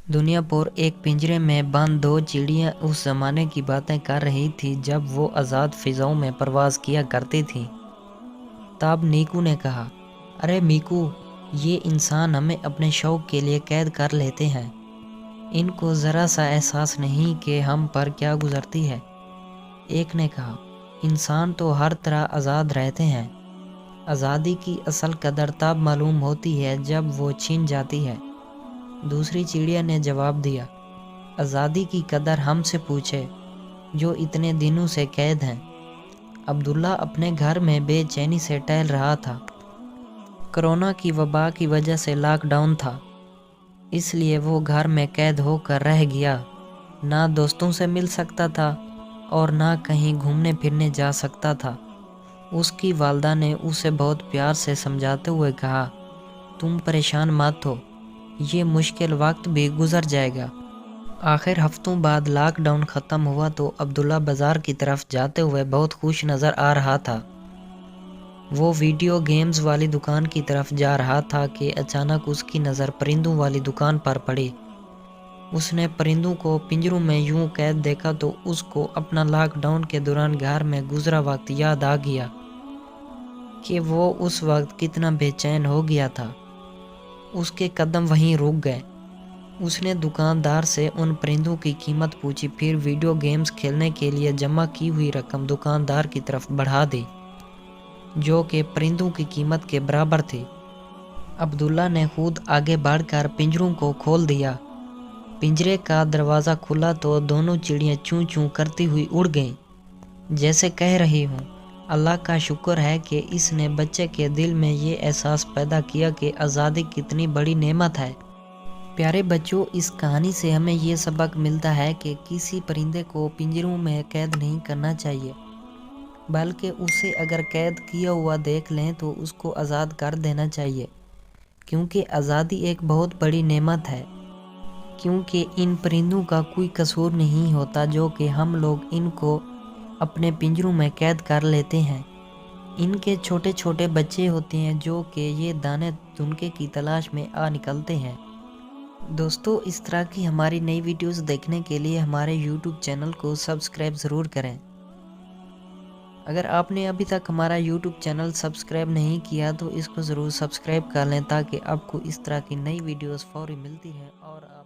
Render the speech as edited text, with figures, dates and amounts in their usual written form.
दुनिया पर एक पिंजरे में बंद दो चिड़ियां उस जमाने की बातें कर रही थी जब वो आज़ाद फिजाओं में परवाज किया करती थी। तब नीकू ने कहा, अरे मीकू, ये इंसान हमें अपने शौक के लिए कैद कर लेते हैं। इनको ज़रा सा एहसास नहीं कि हम पर क्या गुजरती है। एक ने कहा, इंसान तो हर तरह आज़ाद रहते हैं। आज़ादी की असल कदर तब मालूम होती है जब वो छीन जाती है। दूसरी चिड़िया ने जवाब दिया, आज़ादी की कदर हमसे पूछे जो इतने दिनों से कैद हैं। अब्दुल्ला अपने घर में बेचैनी से टहल रहा था। कोरोना की वबा की वजह से लॉकडाउन था, इसलिए वो घर में कैद होकर रह गया। ना दोस्तों से मिल सकता था और ना कहीं घूमने फिरने जा सकता था। उसकी वालदा ने उसे बहुत प्यार से समझाते हुए कहा, तुम परेशान मत हो, ये मुश्किल वक्त भी गुजर जाएगा। आखिर हफ्तों बाद लॉकडाउन ख़त्म हुआ तो अब्दुल्ला बाज़ार की तरफ जाते हुए बहुत खुश नज़र आ रहा था। वो वीडियो गेम्स वाली दुकान की तरफ जा रहा था कि अचानक उसकी नज़र परिंदों वाली दुकान पर पड़ी। उसने परिंदों को पिंजरों में यूं कैद देखा तो उसको अपना लॉकडाउन के दौरान घर में गुजरा वक्त याद आ गया कि वो उस वक्त कितना बेचैन हो गया था। उसके कदम वहीं रुक गए। उसने दुकानदार से उन परिंदों की कीमत पूछी, फिर वीडियो गेम्स खेलने के लिए जमा की हुई रकम दुकानदार की तरफ बढ़ा दी, जो कि परिंदों की कीमत के बराबर थी। अब्दुल्ला ने खुद आगे बढ़कर पिंजरों को खोल दिया। पिंजरे का दरवाज़ा खुला तो दोनों चिड़ियाँ चूं चूं करती हुई उड़ गईं, जैसे कह रही हूँ, अल्लाह का शुक्र है कि इसने बच्चे के दिल में ये एहसास पैदा किया कि आज़ादी कितनी बड़ी नेमत है। प्यारे बच्चों, इस कहानी से हमें ये सबक मिलता है कि किसी परिंदे को पिंजरों में कैद नहीं करना चाहिए, बल्कि उसे अगर कैद किया हुआ देख लें तो उसको आज़ाद कर देना चाहिए, क्योंकि आज़ादी एक बहुत बड़ी नेमत है। क्योंकि इन परिंदों का कोई कसूर नहीं होता जो कि हम लोग इनको अपने पिंजरों में कैद कर लेते हैं। इनके छोटे छोटे बच्चे होते हैं जो कि ये दाने तुनके की तलाश में आ निकलते हैं। दोस्तों, इस तरह की हमारी नई वीडियोस देखने के लिए हमारे YouTube चैनल को सब्सक्राइब ज़रूर करें। अगर आपने अभी तक हमारा YouTube चैनल सब्सक्राइब नहीं किया तो इसको ज़रूर सब्सक्राइब कर लें ताकि आपको इस तरह की नई वीडियोस फौरी मिलती हैं और आप